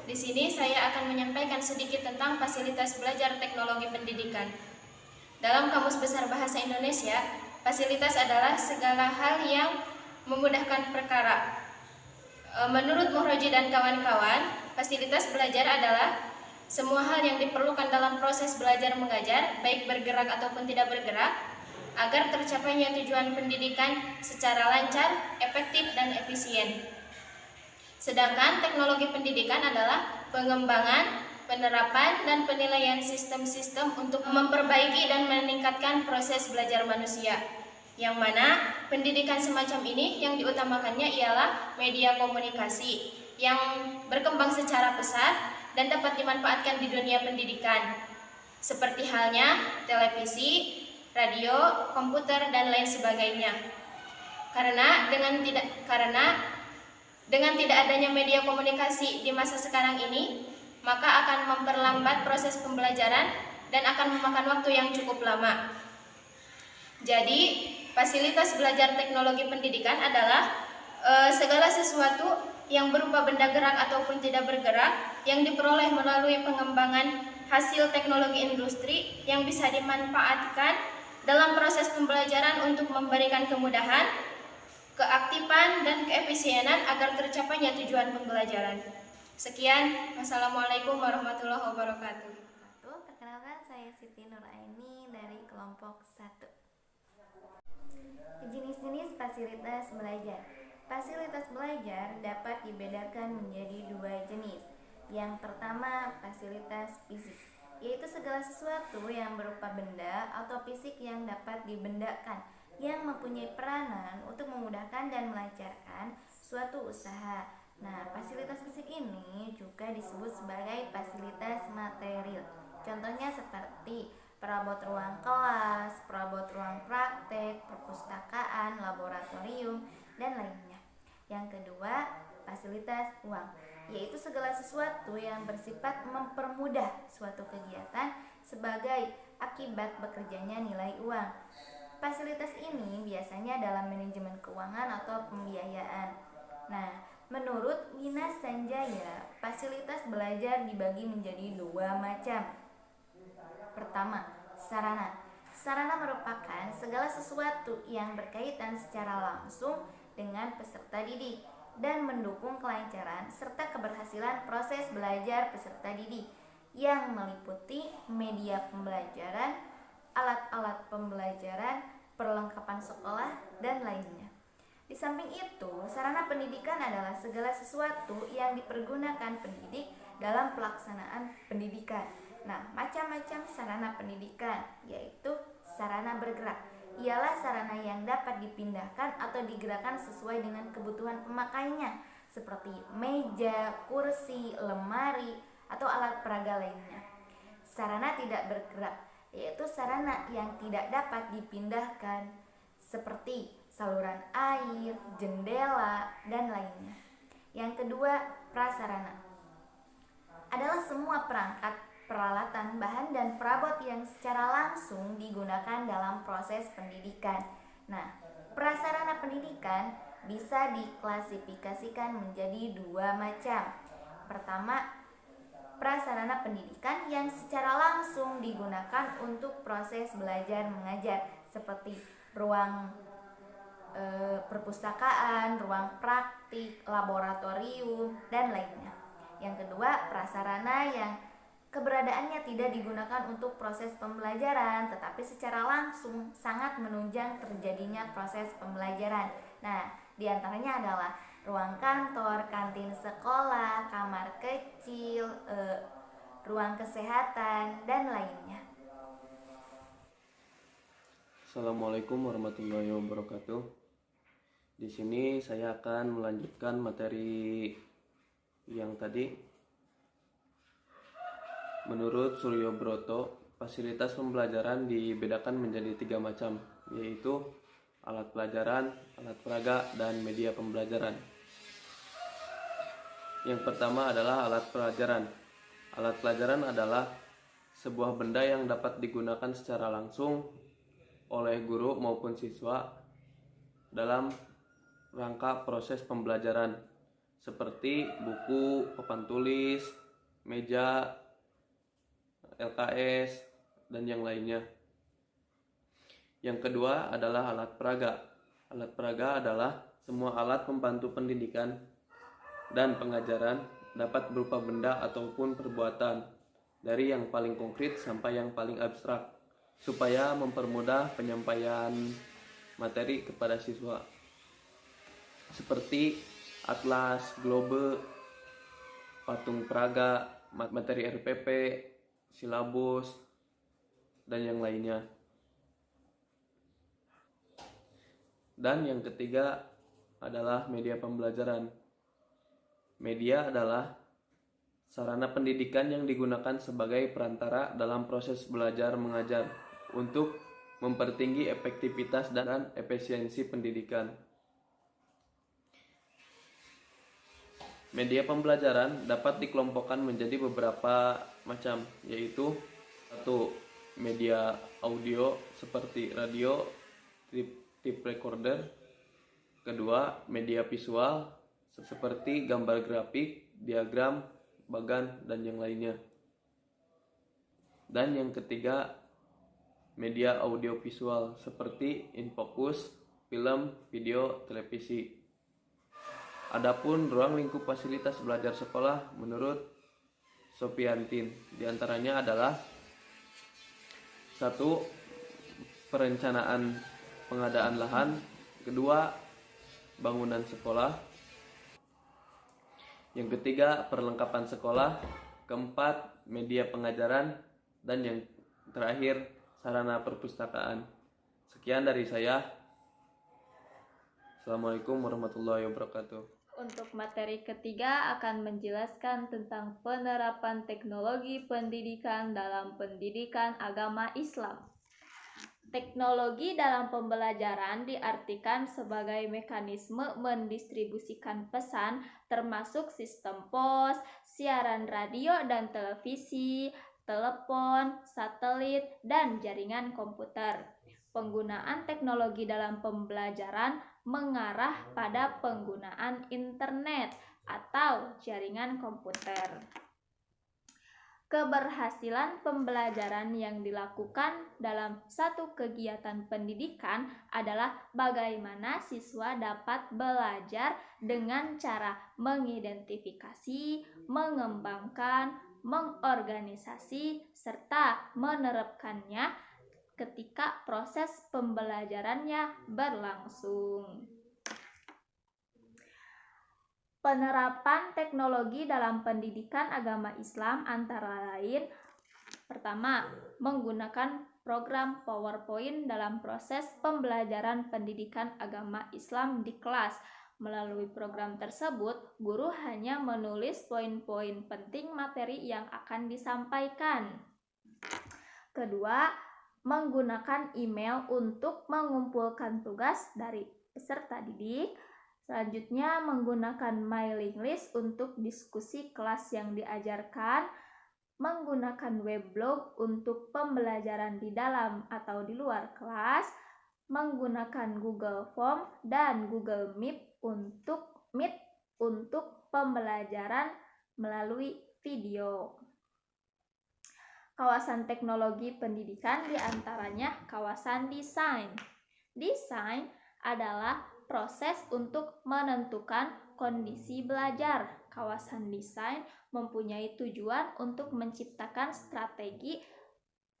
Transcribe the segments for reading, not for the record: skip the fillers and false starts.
Di sini saya akan menyampaikan sedikit tentang fasilitas belajar teknologi pendidikan. Dalam Kamus Besar Bahasa Indonesia, fasilitas adalah segala hal yang memudahkan perkara. Menurut Muhroji dan kawan-kawan, fasilitas belajar adalah semua hal yang diperlukan dalam proses belajar mengajar, baik bergerak ataupun tidak bergerak, agar tercapainya tujuan pendidikan secara lancar, efektif, dan efisien. Sedangkan teknologi pendidikan adalah pengembangan, penerapan, dan penilaian sistem-sistem untuk memperbaiki dan meningkatkan proses belajar manusia. Yang mana pendidikan semacam ini yang diutamakannya ialah media komunikasi yang berkembang secara pesat dan dapat dimanfaatkan di dunia pendidikan. Seperti halnya televisi, radio, komputer, dan lain sebagainya. Karena dengan tidak adanya media komunikasi di masa sekarang ini, maka akan memperlambat proses pembelajaran dan akan memakan waktu yang cukup lama. Jadi, fasilitas belajar teknologi pendidikan adalah segala sesuatu yang berupa benda gerak ataupun tidak bergerak yang diperoleh melalui pengembangan hasil teknologi industri yang bisa dimanfaatkan dalam proses pembelajaran untuk memberikan kemudahan, keaktifan, dan keefisienan agar tercapainya tujuan pembelajaran. Sekian, wassalamualaikum warahmatullahi wabarakatuh. Perkenalkan, saya Siti Nuraini dari kelompok 1. Jenis-jenis fasilitas belajar. Fasilitas belajar dapat dibedakan menjadi 2 jenis. Yang pertama, fasilitas fisik, yaitu segala sesuatu yang berupa benda atau fisik yang dapat dibendakan, yang mempunyai peranan untuk memudahkan dan melancarkan suatu usaha. Nah, fasilitas fisik ini juga disebut sebagai fasilitas material. Contohnya seperti perabot ruang kelas, perabot ruang praktek, perpustakaan, laboratorium, dan lainnya. Yang kedua, fasilitas uang, yaitu segala sesuatu yang bersifat mempermudah suatu kegiatan sebagai akibat bekerjanya nilai uang. Fasilitas ini biasanya dalam manajemen keuangan atau pembiayaan. Nah, menurut Wina Sanjaya, fasilitas belajar dibagi menjadi 2 macam. Pertama, sarana. Sarana merupakan segala sesuatu yang berkaitan secara langsung dengan peserta didik dan mendukung kelancaran serta keberhasilan proses belajar peserta didik, yang meliputi media pembelajaran, alat-alat pembelajaran, perlengkapan sekolah, dan lainnya. Di samping itu, sarana pendidikan adalah segala sesuatu yang dipergunakan pendidik dalam pelaksanaan pendidikan. Nah, macam-macam sarana pendidikan, yaitu sarana bergerak. Ialah sarana yang dapat dipindahkan atau digerakkan sesuai dengan kebutuhan pemakainya, seperti meja, kursi, lemari, atau alat peraga lainnya. Sarana tidak bergerak, yaitu sarana yang tidak dapat dipindahkan, seperti saluran air, jendela, dan lainnya. Yang kedua, prasarana adalah semua perangkat, peralatan, bahan, dan perabot yang secara langsung digunakan dalam proses pendidikan. Nah, prasarana pendidikan bisa diklasifikasikan menjadi 2 macam. Pertama, prasarana pendidikan yang secara langsung digunakan untuk proses belajar mengajar, seperti ruang perpustakaan, ruang praktik, laboratorium, dan lainnya. Yang kedua, prasarana yang keberadaannya tidak digunakan untuk proses pembelajaran, tetapi secara langsung sangat menunjang terjadinya proses pembelajaran. Nah, diantaranya adalah ruang kantor, kantin sekolah, kamar kecil, ruang kesehatan, dan lainnya. Assalamualaikum warahmatullahi wabarakatuh. Di sini saya akan melanjutkan materi yang tadi. Menurut Suryo Broto, fasilitas pembelajaran dibedakan menjadi 3 macam, yaitu alat pelajaran, alat peraga, dan media pembelajaran. Yang pertama adalah alat pelajaran. Alat pelajaran adalah sebuah benda yang dapat digunakan secara langsung oleh guru maupun siswa dalam rangka proses pembelajaran, seperti buku, papan tulis, meja, LKS, dan yang lainnya. Yang kedua adalah alat peraga. Alat peraga adalah semua alat pembantu pendidikan dan pengajaran, dapat berupa benda ataupun perbuatan, dari yang paling konkret sampai yang paling abstrak, supaya mempermudah penyampaian materi kepada siswa, seperti atlas, globe, patung peraga, materi RPP, silabus, dan yang lainnya. Dan yang ketiga adalah media pembelajaran. Media adalah sarana pendidikan yang digunakan sebagai perantara dalam proses belajar mengajar untuk mempertinggi efektivitas dan efisiensi pendidikan. Media pembelajaran dapat dikelompokkan menjadi beberapa macam, yaitu 1. Media audio seperti radio, tape recorder. 2. Media visual seperti gambar grafik, diagram, bagan, dan yang lainnya. Dan yang ketiga, media audiovisual seperti infocus, film, video, televisi. Adapun ruang lingkup fasilitas belajar sekolah menurut Sopiantin diantaranya adalah 1. Perencanaan pengadaan lahan. 2. Bangunan sekolah. Yang ketiga, perlengkapan sekolah. 4. Media pengajaran. Dan yang terakhir, sarana perpustakaan. Sekian dari saya. Assalamualaikum warahmatullahi wabarakatuh. Untuk materi ketiga akan menjelaskan tentang penerapan teknologi pendidikan dalam pendidikan agama Islam. Teknologi dalam pembelajaran diartikan sebagai mekanisme mendistribusikan pesan termasuk sistem pos, siaran radio dan televisi, telepon, satelit, dan jaringan komputer. Penggunaan teknologi dalam pembelajaran mengarah pada penggunaan internet atau jaringan komputer. Keberhasilan pembelajaran yang dilakukan dalam satu kegiatan pendidikan adalah bagaimana siswa dapat belajar dengan cara mengidentifikasi, mengembangkan, mengorganisasi, serta menerapkannya ketika proses pembelajarannya berlangsung. Penerapan teknologi dalam pendidikan agama Islam antara lain: pertama, menggunakan program PowerPoint dalam proses pembelajaran pendidikan agama Islam di kelas. Melalui program tersebut, guru hanya menulis poin-poin penting materi yang akan disampaikan. Kedua, menggunakan email untuk mengumpulkan tugas dari peserta didik. Selanjutnya, menggunakan mailing list untuk diskusi kelas yang diajarkan, menggunakan weblog untuk pembelajaran di dalam atau di luar kelas, menggunakan Google Form dan Google Meet untuk pembelajaran melalui video. Kawasan teknologi pendidikan diantaranya kawasan desain. Desain adalah proses untuk menentukan kondisi belajar. Kawasan desain mempunyai tujuan untuk menciptakan strategi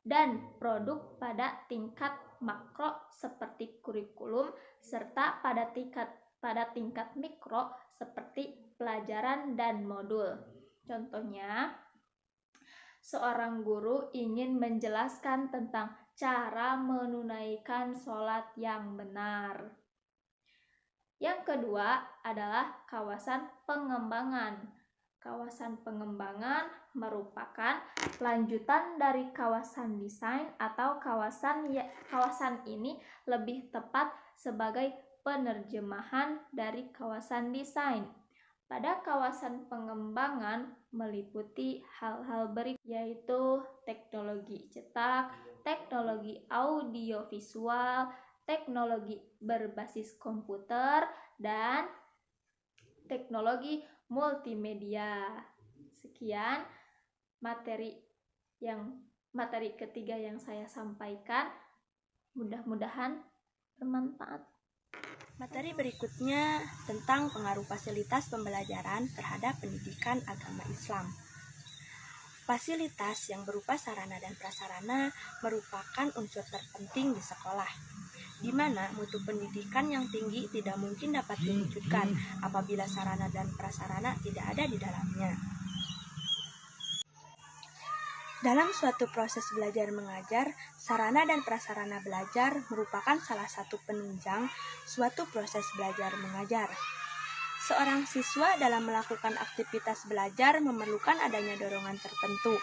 dan produk pada tingkat makro seperti kurikulum, serta pada tingkat mikro seperti pelajaran dan modul. Contohnya, seorang guru ingin menjelaskan tentang cara menunaikan sholat yang benar. Yang kedua adalah kawasan pengembangan. Kawasan pengembangan merupakan lanjutan dari kawasan desain atau kawasan ini lebih tepat sebagai penerjemahan dari kawasan desain. Pada kawasan pengembangan meliputi hal-hal berikut, yaitu teknologi cetak, teknologi audiovisual, teknologi berbasis komputer, dan teknologi multimedia. Sekian, materi ketiga yang saya sampaikan. Mudah-mudahan bermanfaat. Materi berikutnya tentang pengaruh fasilitas pembelajaran terhadap pendidikan agama Islam. Fasilitas yang berupa sarana dan prasarana merupakan unsur terpenting di sekolah, di mana mutu pendidikan yang tinggi tidak mungkin dapat diwujudkan apabila sarana dan prasarana tidak ada di dalamnya. Dalam suatu proses belajar mengajar, sarana dan prasarana belajar merupakan salah satu penunjang suatu proses belajar mengajar. Seorang siswa dalam melakukan aktivitas belajar memerlukan adanya dorongan tertentu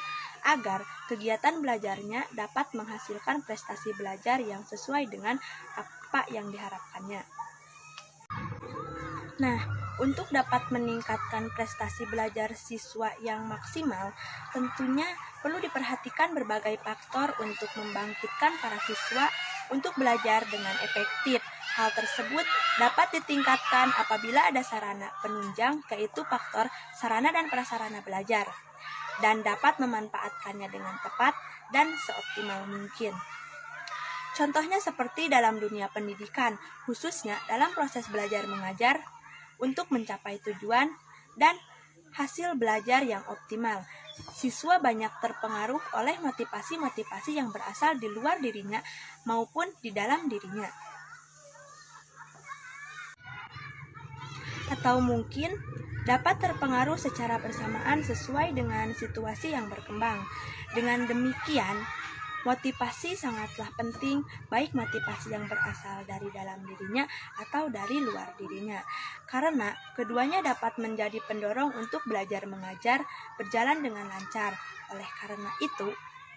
agar kegiatan belajarnya dapat menghasilkan prestasi belajar yang sesuai dengan apa yang diharapkannya. Nah, untuk dapat meningkatkan prestasi belajar siswa yang maksimal, tentunya perlu diperhatikan berbagai faktor untuk membangkitkan para siswa untuk belajar dengan efektif. Hal tersebut dapat ditingkatkan apabila ada sarana penunjang, yaitu faktor sarana dan prasarana belajar, dan dapat memanfaatkannya dengan tepat dan seoptimal mungkin. Contohnya seperti dalam dunia pendidikan, khususnya dalam proses belajar mengajar, untuk mencapai tujuan dan hasil belajar yang optimal, siswa banyak terpengaruh oleh motivasi-motivasi yang berasal di luar dirinya maupun di dalam dirinya. Atau mungkin dapat terpengaruh secara bersamaan sesuai dengan situasi yang berkembang. Dengan demikian, motivasi sangatlah penting, baik motivasi yang berasal dari dalam dirinya atau dari luar dirinya, karena keduanya dapat menjadi pendorong untuk belajar mengajar berjalan dengan lancar. Oleh karena itu,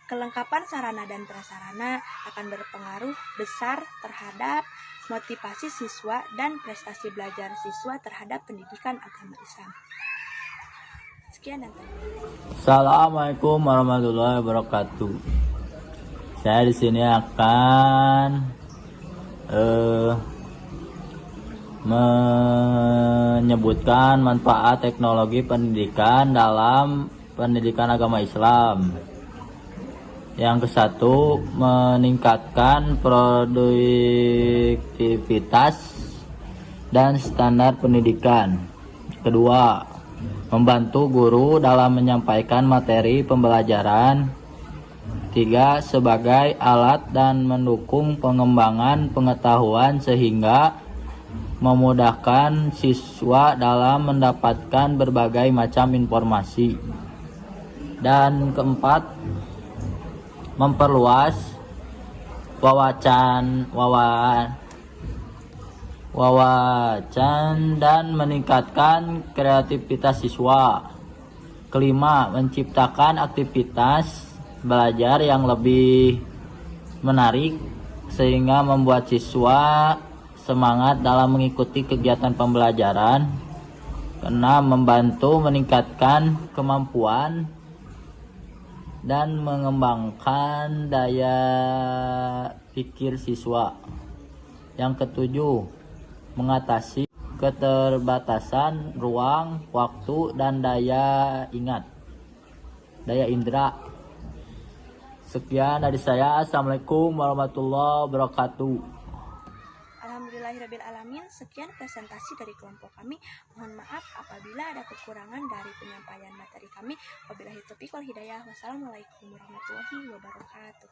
kelengkapan sarana dan prasarana akan berpengaruh besar terhadap motivasi siswa dan prestasi belajar siswa terhadap pendidikan agama Islam. Sekian dan terima kasih. Assalamualaikum warahmatullahi wabarakatuh. Saya di sini akan menyebutkan manfaat teknologi pendidikan dalam pendidikan agama Islam. Yang ke satu, meningkatkan produktivitas dan standar pendidikan. Kedua, membantu guru dalam menyampaikan materi pembelajaran. 3. Sebagai alat dan mendukung pengembangan pengetahuan sehingga memudahkan siswa dalam mendapatkan berbagai macam informasi. Dan keempat, memperluas wawasan dan meningkatkan kreativitas siswa. Kelima, menciptakan aktivitas belajar yang lebih menarik sehingga membuat siswa semangat dalam mengikuti kegiatan pembelajaran. Keenam, membantu meningkatkan kemampuan dan mengembangkan daya pikir siswa. Yang ketujuh, mengatasi keterbatasan ruang, waktu, dan daya indera. Sekian dari saya. Assalamualaikum warahmatullahi wabarakatuh. Alhamdulillahirrabbilalamin. Sekian presentasi dari kelompok kami. Mohon maaf apabila ada kekurangan dari penyampaian materi kami. Wabillahi taufiq wal hidayah. Wassalamualaikum warahmatullahi wabarakatuh.